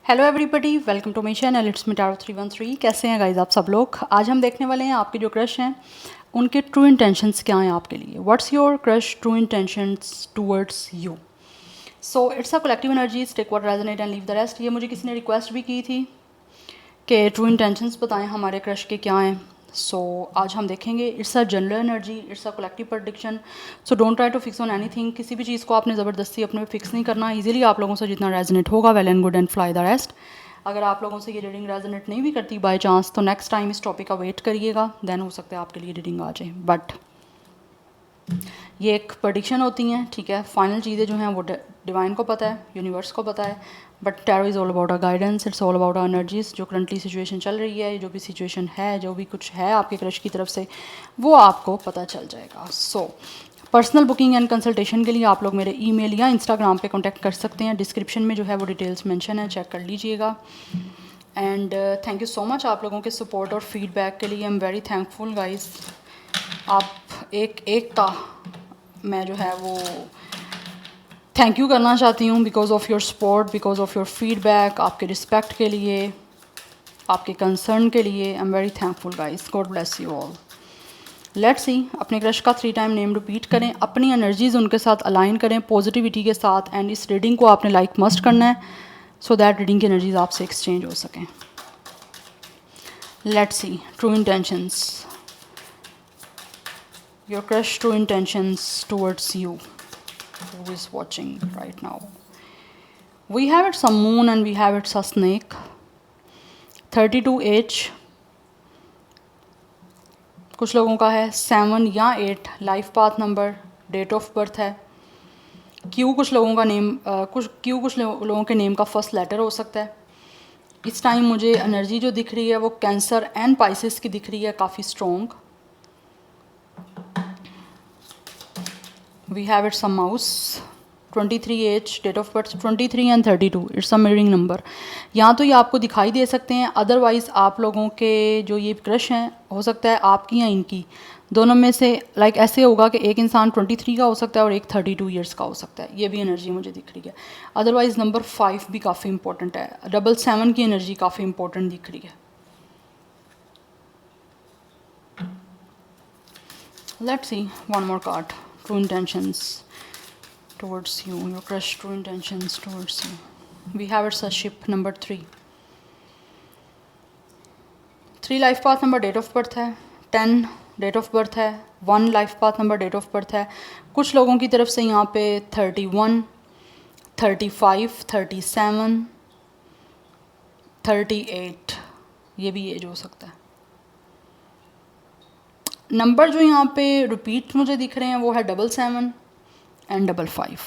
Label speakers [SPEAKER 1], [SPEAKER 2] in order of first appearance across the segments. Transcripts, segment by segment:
[SPEAKER 1] Hello everybody, welcome to my channel. It's me Taro 313। कैसे हैं guys आप सब लोग? आज हम देखने वाले हैं आपके जो क्रश हैं उनके ट्रू इंटेंशंस क्या हैं आपके लिए। What's your crush true intentions towards you? So it's a collective energy, take what resonate and leave the rest. ये मुझे किसी ने रिक्वेस्ट भी की थी कि ट्रू इंटेंशंस बताएं हमारे क्रश के क्या हैं। सो आज हम देखेंगे। It's a general energy, it's a collective prediction. So don't try to fix on anything. किसी भी चीज़ को आपने ज़बरदस्ती अपने पे फिक्स नहीं करना। इजीली आप लोगों से जितना रेजोनेट होगा well and good and fly the rest. अगर आप लोगों से ये रीडिंग रेजोनेट नहीं भी करती बाय चांस, तो नेक्स्ट टाइम इस टॉपिक का वेट करिएगा, देन हो सकता है आपके लिए रीडिंग आ जाए। बट ये एक प्रडिक्शन होती हैं, ठीक है। फाइनल चीज़ें जो हैं वो डिवाइन को पता है, यूनिवर्स को पता है। But tarot is all about a guidance, it's all about a energies. जो करंटली सिचुएशन चल रही है, जो भी सिचुएशन है, जो भी कुछ है आपके क्रश की तरफ से, वो आपको पता चल जाएगा। So personal booking and consultation के लिए आप लोग मेरे ईमेल या इंस्टाग्राम पे कांटेक्ट कर सकते हैं। डिस्क्रिप्शन में जो है वो डिटेल्स मेंशन है, चेक कर लीजिएगा। And thank you so much आप लोगों के सपोर्ट और फीडबैक के लिए। I am very thankful guys. आप एक का मैं जो है वो थैंक यू करना चाहती हूँ because of your support, because of your feedback, आपके रिस्पेक्ट के लिए, आपके कंसर्न के लिए। I am very thankful guys. God bless you all. Let's see, अपने क्रश का 3 टाइम नेम रिपीट करें, अपनी एनर्जीज उनके साथ अलाइन करें पॉजिटिविटी के साथ। एंड इस रीडिंग को आपने लाइक मस्ट करना है सो दैट रीडिंग की एनर्जीज आपसे एक्सचेंज हो सकें। Let's see, true intentions, your crush true intentions towards you who is watching right now. We have it's a moon and we have it's a snake. 32H कुछ लोगों का है, 7 या 8 life path number, date of birth है। Q कुछ लोगों का name, कुछ लोगों के नेम का फर्स्ट लेटर हो सकता है। इस टाइम मुझे एनर्जी जो दिख रही है वो कैंसर एंड पाइसेस की दिख रही है, काफ़ी strong. We have it's a mouse, 23H date of birth, 23 and 32 it's a mirroring number. यहाँ तो ये आपको दिखाई दे सकते हैं, अदरवाइज़ आप लोगों के जो ये क्रश हैं हो सकता है आपकी या इनकी दोनों में से लाइक ऐसे होगा कि एक इंसान 23 का हो सकता है और एक 32 ईयर्स का हो सकता है। ये भी एनर्जी मुझे दिख रही है। अदरवाइज़ नंबर 5 भी काफ़ी इंपॉर्टेंट है, 7 की एनर्जी काफ़ी इंपॉर्टेंट दिख रही है। Let's see one more card, true intentions towards you, your crush true intentions towards you. We have it's a ship number 3 life path number, date of birth है। 10 date of birth है। 1 life path number, date of birth है। कुछ लोगों की तरफ से यहाँ पे 31, 35, 37, 38 ये भी एज हो सकता है। नंबर जो यहाँ पे रिपीट मुझे दिख रहे हैं वो है 77 एंड 55।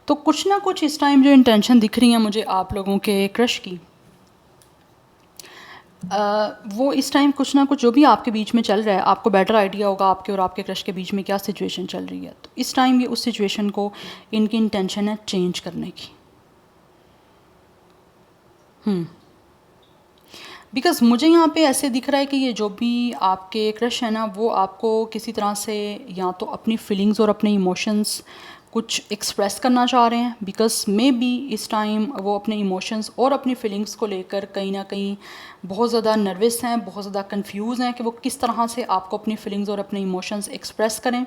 [SPEAKER 1] तो कुछ ना कुछ इस टाइम जो इंटेंशन दिख रही है मुझे आप लोगों के क्रश की, वो इस टाइम कुछ ना कुछ जो भी आपके बीच में चल रहा है, आपको बेटर आइडिया होगा आपके और आपके क्रश के बीच में क्या सिचुएशन चल रही है। तो इस टाइम ये उस सिचुएशन को इनकी इंटेंशन है चेंज करने की। बिकॉज मुझे यहाँ पे ऐसे दिख रहा है कि ये जो भी आपके क्रश है ना वो आपको किसी तरह से या तो अपनी फीलिंग्स और अपने इमोशंस कुछ एक्सप्रेस करना चाह रहे हैं। बिकॉज मे बी इस टाइम वो अपने इमोशंस और अपनी फीलिंग्स को लेकर कहीं ना कहीं बहुत ज़्यादा नर्वस हैं, बहुत ज़्यादा कंफ्यूज हैं कि वो किस तरह से आपको अपनी फीलिंग्स और अपने इमोशंस एक्सप्रेस करें।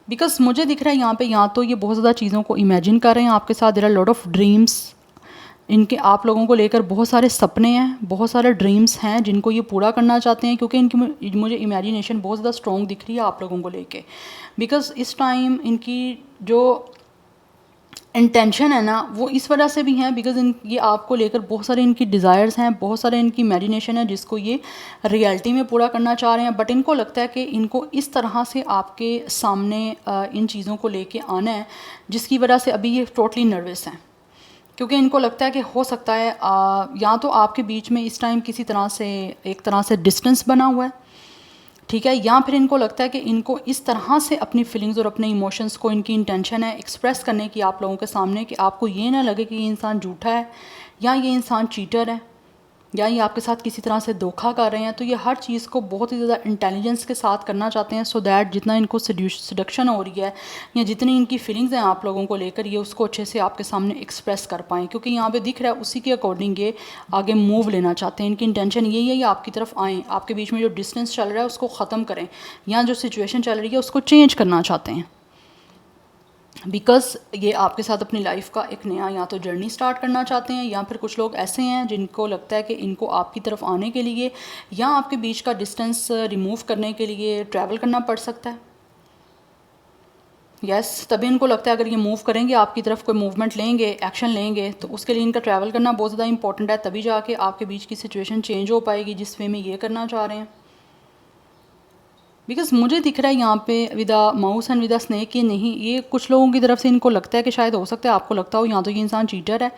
[SPEAKER 1] बिकॉज मुझे दिख रहा है यहाँ पे या तो ये बहुत ज़्यादा चीज़ों को इमेजिन कर रहे हैं आपके साथ। There are lot of dreams, इनके आप लोगों को लेकर बहुत सारे सपने हैं, बहुत सारे ड्रीम्स हैं जिनको ये पूरा करना चाहते हैं, क्योंकि इनकी मुझे इमेजिनेशन बहुत ज़्यादा स्ट्रॉन्ग दिख रही है आप लोगों को लेके। बिकॉज इस टाइम इनकी जो इंटेंशन है ना वो इस वजह से भी है बिकॉज ये आपको लेकर बहुत सारे इनकी डिज़ायर्स हैं, बहुत सारे इनकी इमेजिनेशन है जिसको ये रियलिटी में पूरा करना चाह रहे हैं। बट इनको लगता है कि इनको इस तरह से आपके सामने इन चीज़ों को लेके आना है जिसकी वजह से अभी ये टोटली नर्वस हैं। क्योंकि इनको लगता है कि हो सकता है या तो आपके बीच में इस टाइम किसी तरह से एक तरह से डिस्टेंस बना हुआ है, ठीक है, या फिर इनको लगता है कि इनको इस तरह से अपनी फीलिंग्स और अपने इमोशंस को इनकी इंटेंशन है एक्सप्रेस करने की आप लोगों के सामने कि आपको ये ना लगे कि ये इंसान झूठा है या ये इंसान चीटर है या ये आपके साथ किसी तरह से धोखा कर रहे हैं, तो ये हर चीज़ को बहुत ही ज़्यादा इंटेलिजेंस के साथ करना चाहते हैं, सो दैट जितना इनको सडक्शन हो रही है या जितनी इनकी फीलिंग्स हैं आप लोगों को लेकर, ये उसको अच्छे से आपके सामने एक्सप्रेस कर पाएँ, क्योंकि यहाँ पे दिख रहा है उसी के अकॉर्डिंग ये आगे मूव लेना चाहते हैं। इनकी इंटेंशन यही है, ये आपकी तरफ आएँ, आपके बीच में जो डिस्टेंस चल रहा है उसको ख़त्म करें, या जो सिचुएशन चल रही है उसको चेंज करना चाहते हैं, बिकॉज़ ये आपके साथ अपनी लाइफ का एक नया या तो जर्नी स्टार्ट करना चाहते हैं, या फिर कुछ लोग ऐसे हैं जिनको लगता है कि इनको आपकी तरफ आने के लिए या आपके बीच का डिस्टेंस रिमूव करने के लिए ट्रैवल करना पड़ सकता है। यस, तभी इनको लगता है अगर ये मूव करेंगे, आपकी तरफ कोई मूवमेंट लेंगे, एक्शन लेंगे, तो उसके लिए इनका ट्रैवल करना बहुत ज़्यादा इंपॉर्टेंट है, तभी जाके आपके बीच की सिचुएशन चेंज हो पाएगी जिस वे में ये करना चाह रहे हैं। बिकॉज़ मुझे दिख रहा है यहाँ पे with a mouse and with a snake, ये नहीं, ये कुछ लोगों की तरफ से इनको लगता है कि शायद हो सकता है आपको लगता हो या तो ये इंसान चीटर है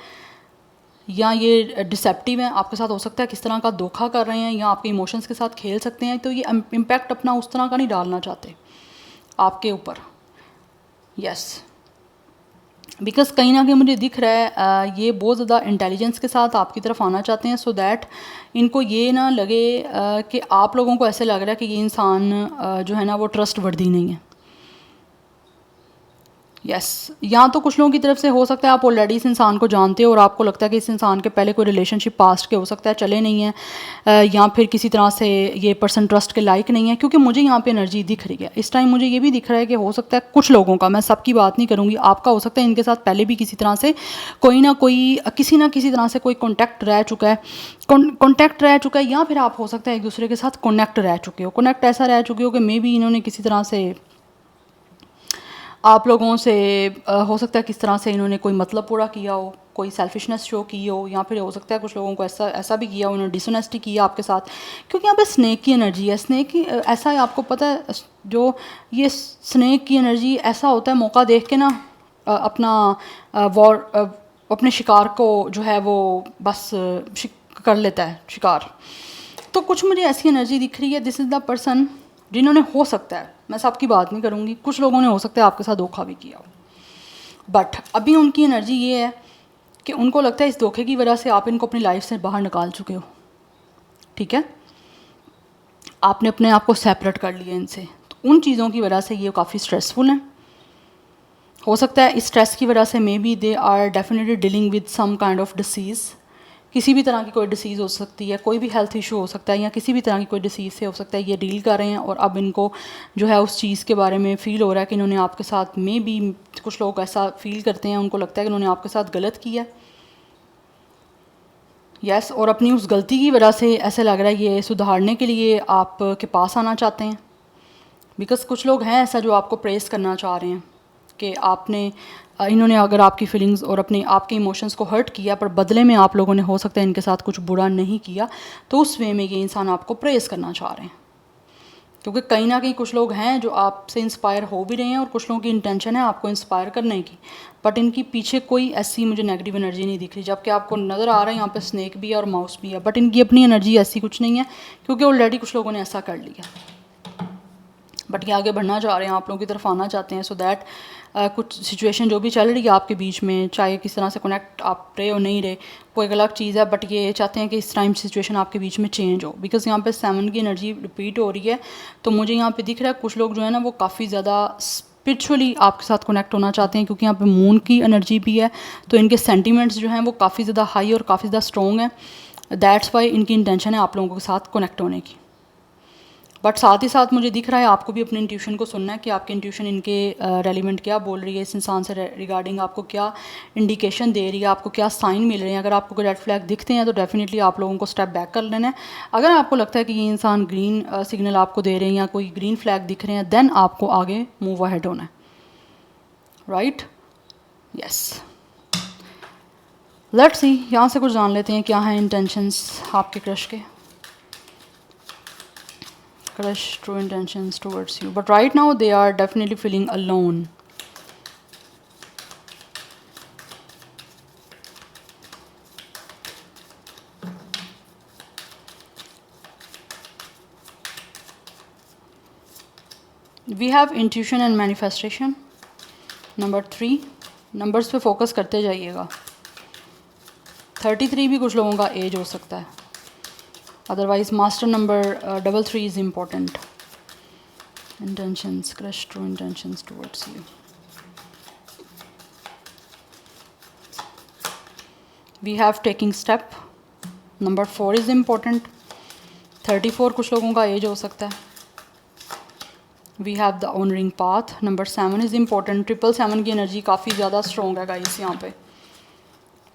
[SPEAKER 1] या ये डिसेप्टिव है, आपके साथ हो सकता है किस तरह का धोखा कर रहे हैं या आपके इमोशंस के साथ खेल सकते हैं, तो ये इम्पैक्ट अपना उस तरह का नहीं डालना चाहते आपके ऊपर। यस, बिकॉज़ कहीं ना कहीं मुझे दिख रहा है ये बहुत ज़्यादा इंटेलिजेंस के साथ आपकी तरफ आना चाहते हैं, सो दैट इनको ये ना लगे कि आप लोगों को ऐसे लग रहा है कि ये इंसान जो है ना वो ट्रस्ट वर्दी नहीं है। यस, या तो कुछ लोगों की तरफ से हो सकता है आप ऑलरेडी इस इंसान को जानते हो और आपको लगता है कि इस इंसान के पहले कोई रिलेशनशिप पास्ट के हो सकता है चले नहीं है, या फिर किसी तरह से ये पर्सन ट्रस्ट के लायक नहीं है, क्योंकि मुझे यहाँ पे एनर्जी दिख रही है इस टाइम। मुझे ये भी दिख रहा है कि हो सकता है कुछ लोगों का, मैं सबकी बात नहीं करूँगी, आपका हो सकता है इनके साथ पहले भी किसी तरह से कोई ना किसी तरह से कोई कॉन्टैक्ट रह चुका है, या फिर आप हो सकता है एक दूसरे के साथ कनेक्ट रह चुके हो, कनेक्ट ऐसा रह चुके हो कि मे बी इन्होंने किसी तरह से आप लोगों से हो सकता है किस तरह से इन्होंने कोई मतलब पूरा किया हो, कोई सेल्फिशनेस शो की हो, या फिर हो सकता है कुछ लोगों को ऐसा भी किया हो, इन्होंने डिसऑनेस्टी किया आपके साथ, क्योंकि यहाँ पे स्नेक की एनर्जी है। स्नेक की ऐसा है, आपको पता है जो ये स्नेक की एनर्जी ऐसा होता है, मौका देख के ना अपना अपने शिकार को जो है वो बस कर लेता है शिकार। तो कुछ मुझे ऐसी एनर्जी दिख रही है, दिस इज़ द पर्सन जिन्होंने, हो सकता है, मैं सबकी बात नहीं करूँगी, कुछ लोगों ने हो सकता है आपके साथ धोखा भी किया हो, बट अभी उनकी एनर्जी ये है कि उनको लगता है इस धोखे की वजह से आप इनको अपनी लाइफ से बाहर निकाल चुके हो, ठीक है, आपने अपने आप को सेपरेट कर लिया इनसे, तो उन चीज़ों की वजह से ये काफ़ी स्ट्रेसफुल हैं। हो सकता है इस स्ट्रेस की वजह से maybe they are definitely dealing with some kind of disease, किसी भी तरह की कोई डिसीज़ हो सकती है, कोई भी हेल्थ इशू हो सकता है, या किसी भी तरह की कोई डिसीज़ से हो सकता है ये डील कर रहे हैं, और अब इनको जो है उस चीज़ के बारे में फ़ील हो रहा है कि इन्होंने आपके साथ, मे बी कुछ लोग ऐसा फ़ील करते हैं, उनको लगता है कि इन्होंने आपके साथ गलत किया। यस, और अपनी उस गलती की वजह से ऐसा लग रहा है ये सुधारने के लिए आपके पास आना चाहते हैं, बिकॉज़ कुछ लोग हैं ऐसा जो आपको प्रेस करना चाह रहे हैं कि आपने इन्होंने अगर आपकी फीलिंग्स और आपके इमोशंस को हर्ट किया, पर बदले में आप लोगों ने हो सकता है इनके साथ कुछ बुरा नहीं किया, तो उस वे में ये इंसान आपको प्रेस करना चाह रहे हैं, क्योंकि कहीं ना कहीं कुछ लोग हैं जो आपसे इंस्पायर हो भी रहे हैं और कुछ लोगों की इंटेंशन है आपको इंस्पायर करने की, बट इनकी पीछे कोई ऐसी मुझे नेगेटिव एनर्जी नहीं दिख रही, जबकि आपको नज़र आ रहा है यहाँ पे स्नेक भी है और माउस भी है, बट इनकी अपनी एनर्जी ऐसी कुछ नहीं है, क्योंकि ऑलरेडी कुछ लोगों ने ऐसा कर लिया, बट ये आगे बढ़ना चाह रहे हैं, आप लोगों की तरफ आना चाहते हैं, सो दैट कुछ सिचुएशन जो भी चल रही है आपके बीच में, चाहे किस तरह से कनेक्ट आप रहे हो नहीं रहे, वो एक अलग चीज़ है, बट ये चाहते हैं कि इस टाइम सिचुएशन आपके बीच में चेंज हो, बिकॉज़ यहाँ पे 7 की एनर्जी रिपीट हो रही है, तो मुझे यहाँ पे दिख रहा है कुछ लोग जो है ना वो काफ़ी ज़्यादा स्पिरिचुअली आपके साथ कनेक्ट होना चाहते हैं, क्योंकि यहाँ पे मून की एनर्जी भी है, तो इनके सेंटिमेंट्स जो हैं वो काफ़ी ज़्यादा हाई और काफ़ी ज़्यादा स्ट्रॉन्ग है, दैट्स वाई इनकी इंटेंशन है आप लोगों के साथ कनेक्ट होने की। बट साथ ही साथ मुझे दिख रहा है आपको भी अपने इंट्यूशन को सुनना है कि आपकी इंट्यूशन इनके रेलिवेंट क्या बोल रही है, इस इंसान से रिगार्डिंग आपको क्या इंडिकेशन दे रही है, आपको क्या साइन मिल रहे हैं। अगर आपको कोई रेड फ्लैग दिखते हैं तो डेफिनेटली आप लोगों को स्टेप बैक कर लेना है। अगर आपको लगता है कि ये इंसान ग्रीन सिग्नल आपको दे रहे हैं या कोई ग्रीन फ्लैग दिख रहे हैं, देन आपको आगे मूव अहेड होना है, राइट। यस, लेट्स सी, यहाँ से कुछ जान लेते हैं क्या हैं इंटेंशंस आपके क्रश के। Crush true intentions towards you, but right now they are definitely feeling alone. We have intuition and manifestation. Number 3, numbers पे फोकस करते जाइएगा। 33 भी कुछ लोगों का एज हो सकता है। Otherwise master number 33 is important. Intentions, crush true intentions towards you. We have taking step. Number 4 is important. 34 कुछ लोगों का एज हो सकता है. We have the honoring path. Number 7 is important. 777 की एनर्जी काफ़ी ज़्यादा स्ट्रॉन्ग है गाइस यहाँ पे.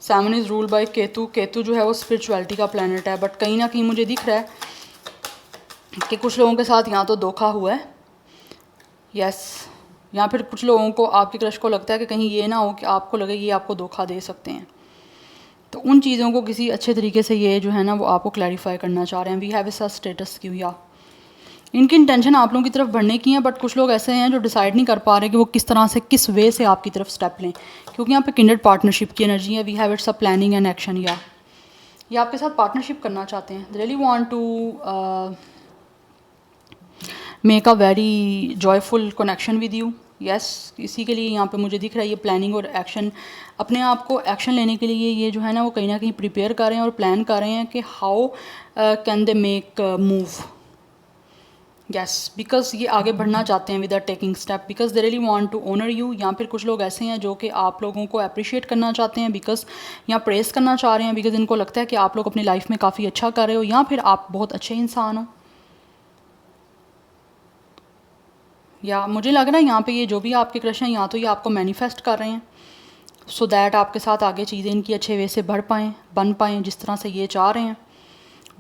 [SPEAKER 1] 7 is rule by Ketu. Ketu जो है वो स्पिरिचुअलिटी का प्लैनेट है, बट कहीं ना कहीं मुझे दिख रहा है कि कुछ लोगों के साथ यहाँ तो धोखा हुआ है. यस, या फिर कुछ लोगों को आपके क्रश को लगता है कि कहीं ये ना हो कि आपको लगे ये आपको धोखा दे सकते हैं. तो उन चीज़ों को किसी अच्छे तरीके से ये जो है ना वो आपको क्लैरिफाई करना चाह रहे हैं. वी हैव इस स्टेटस क्यों, या इनकी इंटेंशन आप लोगों की तरफ बढ़ने की है, बट कुछ लोग ऐसे हैं जो डिसाइड नहीं कर पा रहे कि वो किस तरह से, किस वे से आपकी तरफ स्टेप लें, क्योंकि यहाँ पे किंडर्ड पार्टनरशिप की एनर्जी है. We have it's a planning and action. या ये आपके साथ पार्टनरशिप करना चाहते हैं. They really want to make a very joyful connection with you. Yes, इसी के लिए यहाँ पे मुझे दिख रहा है ये प्लानिंग और एक्शन. अपने आप को एक्शन लेने के लिए ये जो है ना वो कहीं ना कहीं प्रिपेयर कर रहे हैं और प्लान कर रहे हैं कि how can they make move. Yes, because ये आगे बढ़ना चाहते हैं with a taking step, because they really want to honour you. या फिर कुछ लोग ऐसे हैं जो कि आप लोगों को अप्रिशिएट करना चाहते हैं, बिकॉज यहाँ प्रेस करना चाह रहे हैं, बिकॉज इनको लगता है कि आप लोग अपनी लाइफ में काफ़ी अच्छा कर रहे हो, या फिर आप बहुत अच्छे इंसान हो. या मुझे लग रहा है यहाँ पे ये जो भी आपके क्रश हैं या तो ये आपको मैनिफेस्ट कर रहे हैं सो दैट आपके साथ आगे चीज़ें इनकी अच्छे वे से बढ़ पाएँ, बन पाएँ जिस तरह से ये चाह रहे हैं.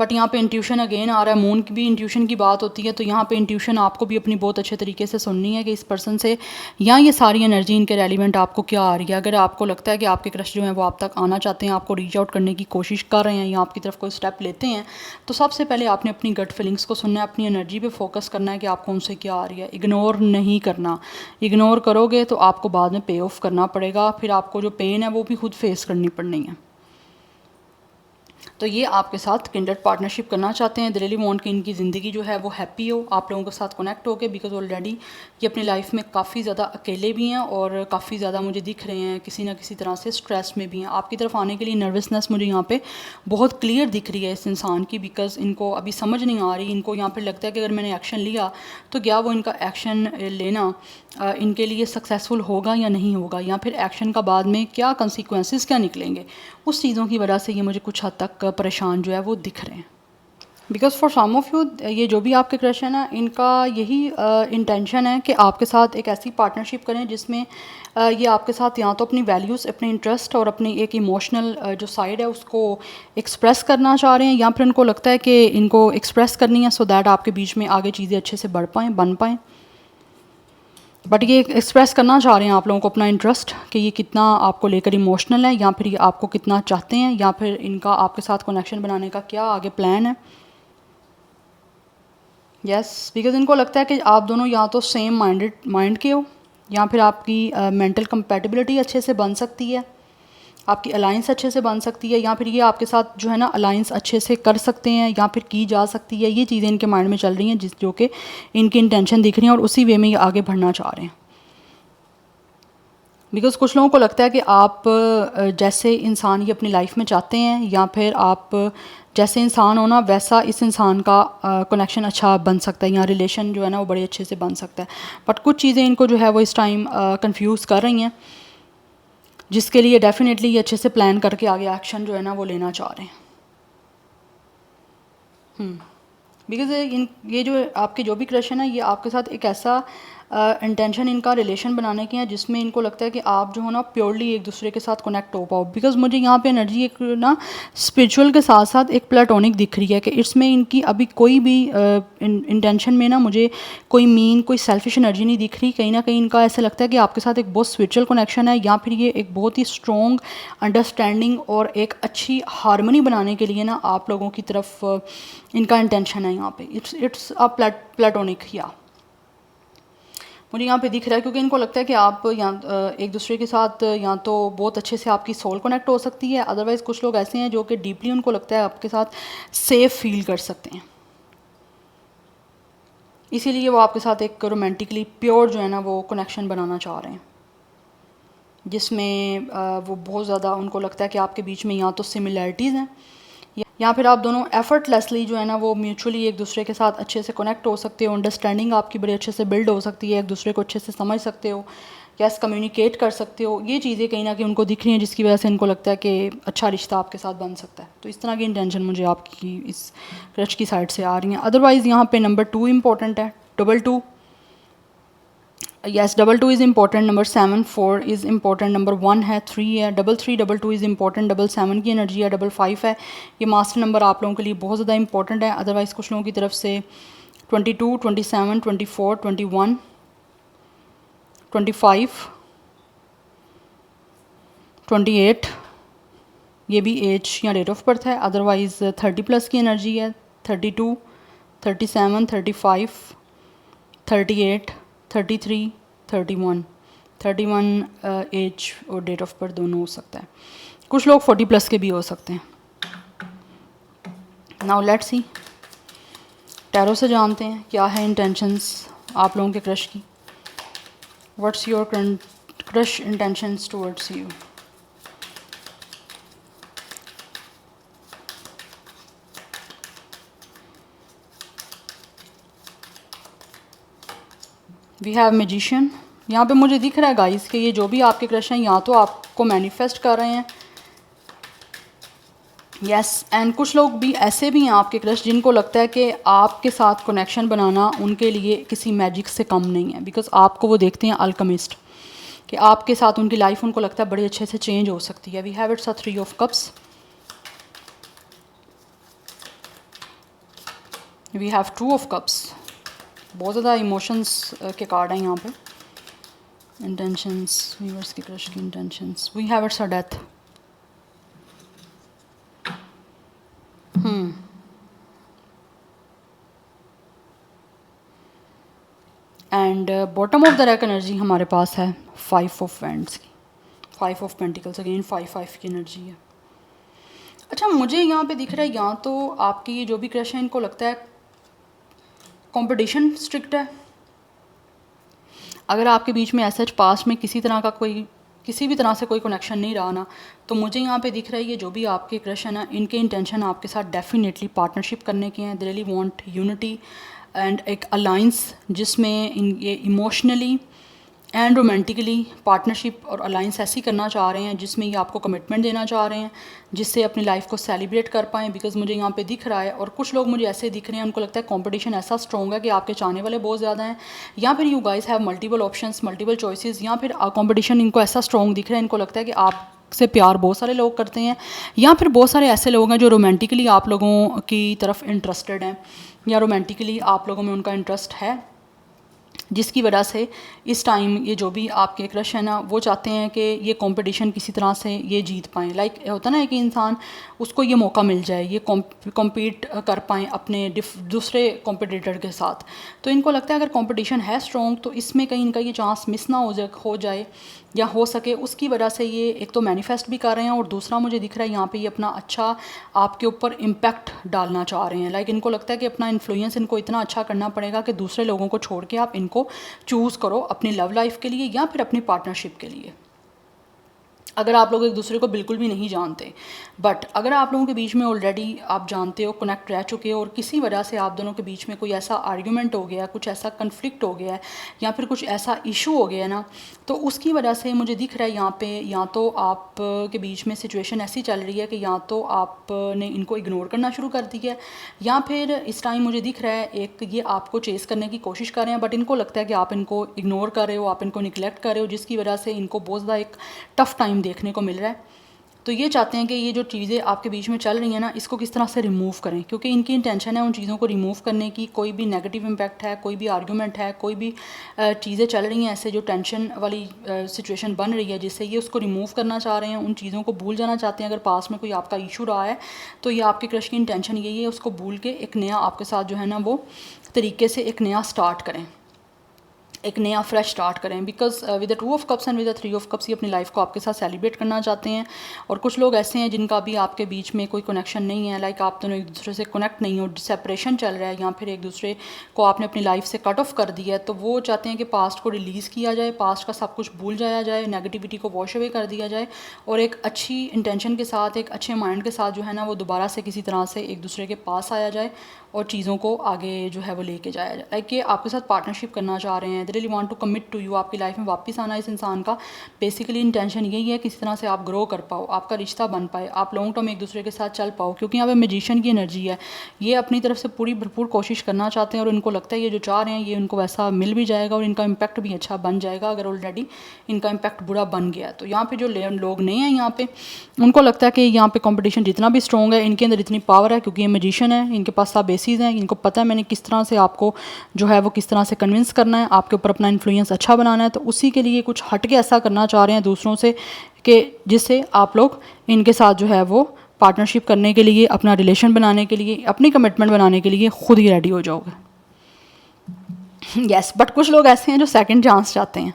[SPEAKER 1] बट यहाँ पे इंट्यूशन अगेन आ रहा है. मून की भी इंट्यूशन की बात होती है, तो यहाँ पे इंट्यूशन आपको भी अपनी बहुत अच्छे तरीके से सुननी है कि इस पर्सन से या ये सारी एनर्जी इनके रेलिवेंट आपको क्या आ रही है. अगर आपको लगता है कि आपके क्रश जो हैं वो आप तक आना चाहते हैं, आपको रीच आउट करने की कोशिश कर रहे हैं या आपकी तरफ कोई स्टेप लेते हैं, तो सबसे पहले आपने अपनी गट फीलिंग्स को सुनना है, अपनी एनर्जी पर फोकस करना है कि आपको उनसे क्या आ रही है. इग्नोर नहीं करना. इग्नोर करोगे तो आपको बाद में पे ऑफ करना पड़ेगा, फिर आपको जो पेन है वो भी खुद फेस करनी पड़नी है. तो ये आपके साथ किंडर्ड पार्टनरशिप करना चाहते हैं. दे रियली वांट कि इनकी ज़िंदगी जो है वो हैप्पी हो, आप लोगों के साथ कनेक्ट हो के, बिकॉज ऑलरेडी ये अपनी लाइफ में काफ़ी ज़्यादा अकेले भी हैं और काफ़ी ज़्यादा मुझे दिख रहे हैं किसी ना किसी तरह से स्ट्रेस में भी हैं. आपकी तरफ आने के लिए नर्वसनेस मुझे यहाँ पे बहुत क्लियर दिख रही है इस इंसान की, बिकॉज इनको अभी समझ नहीं आ रही. इनको यहाँ पर लगता है कि अगर मैंने एक्शन लिया तो क्या वो इनका एक्शन लेना इनके लिए सक्सेसफुल होगा या नहीं होगा, या फिर एक्शन का बाद में क्या कंसिक्वेंसेस क्या निकलेंगे. उस चीज़ों की वजह से ये मुझे कुछ हद तक परेशान जो है वो दिख रहे हैं. Because for some of you ये जो भी आपके क्रश है ना, इनका यही इंटेंशन है कि आपके साथ एक ऐसी पार्टनरशिप करें जिसमें ये आपके साथ या तो अपनी वैल्यूज़, अपने इंटरेस्ट और अपनी एक इमोशनल जो साइड है उसको एक्सप्रेस करना चाह रहे हैं, या फिर उनको लगता है कि इनको एक्सप्रेस करनी है सो दैट आपके बीच में आगे चीज़ें अच्छे से बढ़ पाएँ, बन पाएँ. बट ये एक्सप्रेस करना चाह रहे हैं आप लोगों को अपना इंटरेस्ट कि ये कितना आपको लेकर इमोशनल है, या फिर ये आपको कितना चाहते हैं, या फिर इनका आपके साथ कनेक्शन बनाने का क्या आगे प्लान है. यस, बिकॉज इनको लगता है कि आप दोनों या तो सेम माइंड के हो, या फिर आपकी मेंटल कंपैटिबिलिटी अच्छे से बन सकती है, आपकी अलाइंस अच्छे से बन सकती है, या फिर ये आपके साथ जो है ना अलाइंस अच्छे से कर सकते हैं या फिर की जा सकती है. ये चीज़ें इनके माइंड में चल रही हैं जो कि इनकी इंटेंशन दिख रही हैं और उसी वे में ये आगे बढ़ना चाह रहे हैं. बिकॉज़ कुछ लोगों को लगता है कि आप जैसे इंसान ये अपनी लाइफ में चाहते हैं, या फिर आप जैसे इंसान हो ना वैसा इस इंसान का कनेक्शन अच्छा बन सकता है, या रिलेशन जो है ना वो बड़े अच्छे से बन सकता है. बट कुछ चीज़ें इनको जो है वो इस टाइम कंफ्यूज कर रही हैं, जिसके लिए डेफिनेटली ये अच्छे से प्लान करके आगे एक्शन जो है ना वो लेना चाह रहे हैं. बिकॉज ये जो आपके जो भी क्रश है ना, ये आपके साथ एक ऐसा इंटेंशन इनका रिलेशन बनाने की है जिसमें इनको लगता है कि आप जो हो ना प्योरली एक दूसरे के साथ कनेक्ट हो पाओ. बिकॉज मुझे यहाँ पे एनर्जी एक ना स्पिरिचुअल के साथ साथ एक प्लेटोनिक दिख रही है कि इसमें इनकी अभी कोई भी इंटेंशन में ना मुझे कोई मीन, कोई सेल्फिश एनर्जी नहीं दिख रही. कहीं ना कहीं इनका ऐसा लगता है कि आपके साथ एक बहुत स्पिरिचुअल कनेक्शन है, या फिर ये एक बहुत ही स्ट्रॉन्ग अंडरस्टैंडिंग और एक अच्छी हारमोनी बनाने के लिए ना आप लोगों की तरफ इनका इंटेंशन है यहाँ पे. It's a platonic. या मुझे यहाँ पे दिख रहा है क्योंकि इनको लगता है कि आप एक दूसरे के साथ या तो बहुत अच्छे से आपकी सोल कनेक्ट हो सकती है, अदरवाइज़ कुछ लोग ऐसे हैं जो कि डीपली उनको लगता है आपके साथ सेफ फील कर सकते हैं. इसीलिए वो आपके साथ एक रोमांटिकली प्योर जो है ना वो कनेक्शन बनाना चाह रहे हैं, जिसमें वो बहुत ज़्यादा उनको लगता है कि आपके बीच में या तो सिमिलैरिटीज़ हैं यहाँ फिर आप दोनों एफर्टलेसली जो है ना वो म्यूचुअली एक दूसरे के साथ अच्छे से कनेक्ट हो सकते हो, अंडरस्टैंडिंग आपकी बड़ी अच्छे से बिल्ड हो सकती है, एक दूसरे को अच्छे से समझ सकते हो, यस कम्युनिकेट कर सकते हो। ये चीज़ें कहीं ना कहीं उनको दिख रही हैं जिसकी वजह से इनको लगता है कि अच्छा रिश्ता आपके साथ बन सकता है। तो इस तरह की इंटेंशन मुझे आपकी इस क्रश की साइड से आ रही हैं। अदरवाइज़ यहाँ पे नंबर 2 इंपॉर्टेंट है, double 2, yes double 2 is important, number 7 4 is important, number 1 है, 3 है, double 3 double 2 is important, double 7 की एनर्जी है, डबल 5 है। ये मास्टर नंबर आप लोगों के लिए बहुत ज़्यादा इंपॉर्टेंट है। अदरवाइज़ कुछ लोगों की तरफ से 22 27 24 21 25 28 ये भी एज या डेट ऑफ बर्थ है। अदरवाइज़ 30 प्लस की एनर्जी है, 32 37 35 38 33 31 एज और डेट ऑफ बर्थ दोनों हो सकता है। कुछ लोग 40 प्लस के भी हो सकते हैं। नाउ लेट्स सी, टैरो से जानते हैं क्या है इंटेंशंस आप लोगों के क्रश की। What's your crush intentions towards you. We have magician. यहाँ पे मुझे दिख रहा है गाइस कि ये जो भी आपके क्रश हैं या तो आपको मैनिफेस्ट कर रहे हैं, यस एंड कुछ लोग भी ऐसे भी हैं आपके क्रश जिनको लगता है कि आपके साथ कनेक्शन बनाना उनके लिए किसी मैजिक से कम नहीं है, बिकॉज आपको वो देखते हैं अल्केमिस्ट, कि आपके साथ उनकी लाइफ उनको लगता है बड़ी अच्छे से चेंज हो सकती है। We have it's a 3 of cups, we have 2 of cups. बहुत ज़्यादा इमोशंस के कार्ड हैं यहाँ पे। इंटेंशंस, व्यूअर्स की क्रश की intentions, we have it's a death. And bottom of the rack energy हमारे पास है 5 ऑफ वैंड्स की, 5 ऑफ पेंटिकल्स, अगेन 5 की एनर्जी है। अच्छा मुझे यहाँ पे दिख रहा है यहाँ तो आपकी ये जो भी क्रश है इनको लगता है कंपटीशन स्ट्रिक्ट है। अगर आपके बीच में ऐसा पास्ट में किसी तरह का कोई किसी भी तरह से कोई कनेक्शन नहीं रहा ना, तो मुझे यहाँ पे दिख रहा है ये जो भी आपके क्रश है ना इनके इंटेंशन आपके साथ डेफिनेटली पार्टनरशिप करने के हैं। They really want unity and एक अलाइंस जिसमें ये इमोशनली एंड रोमांटिकली पार्टनरशिप और अलाइंस ऐसी करना चाह रहे हैं जिसमें ये आपको कमिटमेंट देना चाह रहे हैं जिससे अपनी लाइफ को सेलिब्रेट कर पाएँ। बिकॉज मुझे यहाँ पे दिख रहा है और कुछ लोग मुझे ऐसे दिख रहे हैं उनको लगता है कंपटीशन ऐसा स्ट्रॉन्ग है कि आपके चाहने वाले बहुत ज़्यादा हैं, या फिर you guys have multiple options, multiple choices, या फिर कंपटीशन इनको ऐसा स्ट्रॉन्ग दिख रहा है, इनको लगता है कि आप से प्यार बहुत सारे लोग करते हैं, या फिर बहुत सारे ऐसे लोग हैं जो रोमांटिकली आप लोगों की तरफ इंटरेस्टेड हैं या रोमांटिकली आप लोगों में उनका इंटरेस्ट है, जिसकी वजह से इस टाइम ये जो भी आपके क्रश है ना वो चाहते हैं कि ये कंपटीशन किसी तरह से ये जीत पाएँ। लाइक होता ना है कि इंसान उसको ये मौका मिल जाए, ये कॉम्पीट कर पाएँ अपने दूसरे कॉम्पिटिटर के साथ। तो इनको लगता है अगर कंपटीशन है स्ट्रॉन्ग तो इसमें कहीं इनका ये चांस मिस ना हो जाए या हो सके, उसकी वजह से ये एक तो मैनिफेस्ट भी कर रहे हैं और दूसरा मुझे दिख रहा है यहाँ पे ये अपना अच्छा आपके ऊपर इम्पैक्ट डालना चाह रहे हैं। लाइक इनको लगता है कि अपना इन्फ्लुएंस इनको इतना अच्छा करना पड़ेगा कि दूसरे लोगों को छोड़ के आप इनको चूज़ करो अपनी लव लाइफ के लिए या फिर अपनी पार्टनरशिप के लिए। अगर आप लोग एक दूसरे को बिल्कुल भी नहीं जानते, बट अगर आप लोगों के बीच में ऑलरेडी आप जानते हो, कनेक्ट रह चुके हो और किसी वजह से आप दोनों के बीच में कोई ऐसा आर्ग्यूमेंट हो गया, कुछ ऐसा कन्फ्लिक्ट हो गया है या फिर कुछ ऐसा इशू हो गया ना, तो उसकी वजह से मुझे दिख रहा है यहाँ पे या तो आप के बीच में सिचुएशन ऐसी चल रही है कि या तो आपने इनको इग्नोर करना शुरू कर दिया है या फिर इस टाइम मुझे दिख रहा है एक ये आपको चेस करने की कोशिश कर रहे हैं, बट इनको लगता है कि आप इनको इग्नोर कर रहे हो, आप इनको निगलेक्ट कर रहे हो, जिसकी वजह से इनको बहुत ज़्यादा एक टफ़ टाइम देखने को मिल रहा है। तो ये चाहते हैं कि ये जो चीज़ें आपके बीच में चल रही हैं ना इसको किस तरह से रिमूव करें, क्योंकि इनकी इंटेंशन है उन चीज़ों को रिमूव करने की। कोई भी नेगेटिव इम्पैक्ट है, कोई भी आर्गूमेंट है, कोई भी चीज़ें चल रही हैं ऐसे जो टेंशन वाली सिचुएशन बन रही है जिससे ये उसको रिमूव करना चाह रहे हैं, उन चीज़ों को भूल जाना चाहते हैं। अगर पास में कोई आपका इशू रहा है तो ये आपके क्रश की इंटेंशन यही है उसको भूल के एक नया आपके साथ जो है ना वो तरीके से एक नया स्टार्ट करें। एक नया फ्रेश स्टार्ट करें, because with the 2 of cups and with the 3 of cups ये अपनी लाइफ को आपके साथ सेलिब्रेट करना चाहते हैं। और कुछ लोग ऐसे हैं जिनका भी आपके बीच में कोई कनेक्शन नहीं है, लाइक आप दोनों एक दूसरे से कनेक्ट नहीं हो, सेपरेशन चल रहा है या फिर एक दूसरे को आपने अपनी लाइफ से कट ऑफ कर दिया है। तो वो चाहते हैं कि पास्ट को रिलीज़ किया जाए, पास्ट का सब कुछ भूल जाया जाए, नेगेटिविटी को वॉश अवे कर दिया जाए और एक अच्छी इंटेंशन के साथ, एक अच्छे माइंड के साथ जो है ना वो दोबारा से किसी तरह से एक दूसरे के पास आया जाए और चीज़ों को आगे जो है वो लेके जाया जाए। लाइक ये आपके साथ पार्टनरशिप करना चाह रहे हैं, they really want to commit to you, आपकी लाइफ में वापस आना इस इंसान का बेसिकली इंटेंशन यही है, किसी तरह से आप ग्रो कर पाओ, आपका रिश्ता बन पाए, आप लॉन्ग टर्म एक दूसरे के साथ चल पाओ। क्योंकि यहाँ पे मैजिशियन की एनर्जी है, ये अपनी तरफ से पूरी भरपूर कोशिश करना चाहते हैं और इनको लगता है ये जो चाह रहे हैं ये उनको वैसा मिल भी जाएगा और इनका इम्पैक्ट भी अच्छा बन जाएगा, अगर ऑलरेडी इनका इम्पैक्ट बुरा बन गया है। तो यहाँ पे जो लोग नए हैं यहाँ पे उनको लगता है कि यहाँ पे कंपटीशन जितना भी स्ट्रॉन्ग है, इनके अंदर इतनी पावर है क्योंकि ये मैजिशियन है, इनके पास सब बेसिस हैं, इनको पता है मैंने किस तरह से आपको जो है वो किस तरह से कन्विंस करना है, आपके ऊपर अपना इन्फ्लुएंस अच्छा बनाना है। तो उसी के लिए कुछ हट के ऐसा करना चाह रहे हैं दूसरों से कि जिससे आप लोग इनके साथ जो है वो पार्टनरशिप करने के लिए, अपना रिलेशन बनाने के लिए, अपनी कमिटमेंट बनाने के लिए खुद ही रेडी हो जाओगे। यस, बट कुछ लोग ऐसे हैं जो सेकंड चांस चाहते हैं,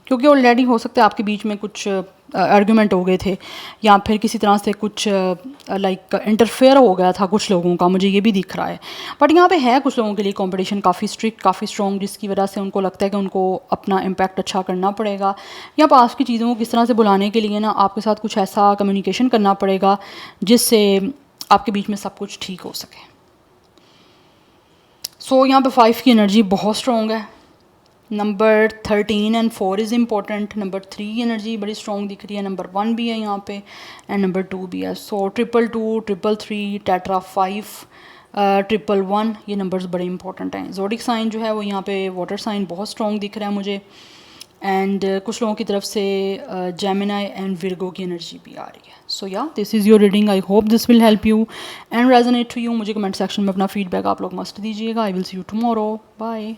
[SPEAKER 1] क्योंकि ऑलरेडी हो सकता है आपके बीच में कुछ आर्गूमेंट हो गए थे या फिर किसी तरह से कुछ लाइक इंटरफेयर हो गया था कुछ लोगों का, मुझे ये भी दिख रहा है। बट यहाँ पे है कुछ लोगों के लिए कंपटीशन काफ़ी स्ट्रिक्ट, काफ़ी स्ट्रॉन्ग, जिसकी वजह से उनको लगता है कि उनको अपना इम्पैक्ट अच्छा करना पड़ेगा या पास की चीज़ों को किस तरह से बुलाने के लिए ना आपके साथ कुछ ऐसा कम्युनिकेशन करना पड़ेगा जिससे आपके बीच में सब कुछ ठीक हो सके। सो यहाँ पे 5 की एनर्जी बहुत स्ट्रॉन्ग है। Number 13 and 4 is important. Number 3 energy बड़ी स्ट्रॉन्ग दिख रही है, नंबर 1 भी है यहाँ पे एंड नंबर 2 भी है। सो 222, 333, टेट्रा 5, 111 ये नंबर्स बड़े इंपॉर्टेंट हैं। ज़ोडिक साइन जो है वो यहाँ पे वाटर साइन बहुत स्ट्रॉन्ग दिख रहा है मुझे एंड कुछ लोगों की तरफ से जेमिनाई एंड विर्गो की एनर्जी भी आ रही है। सो या this is your reading, I hope this will help you and resonate to you. मुझे कमेंट सेक्शन में अपना फीडबैक आप लोग मस्ट दीजिएगा। I will see you tomorrow, bye.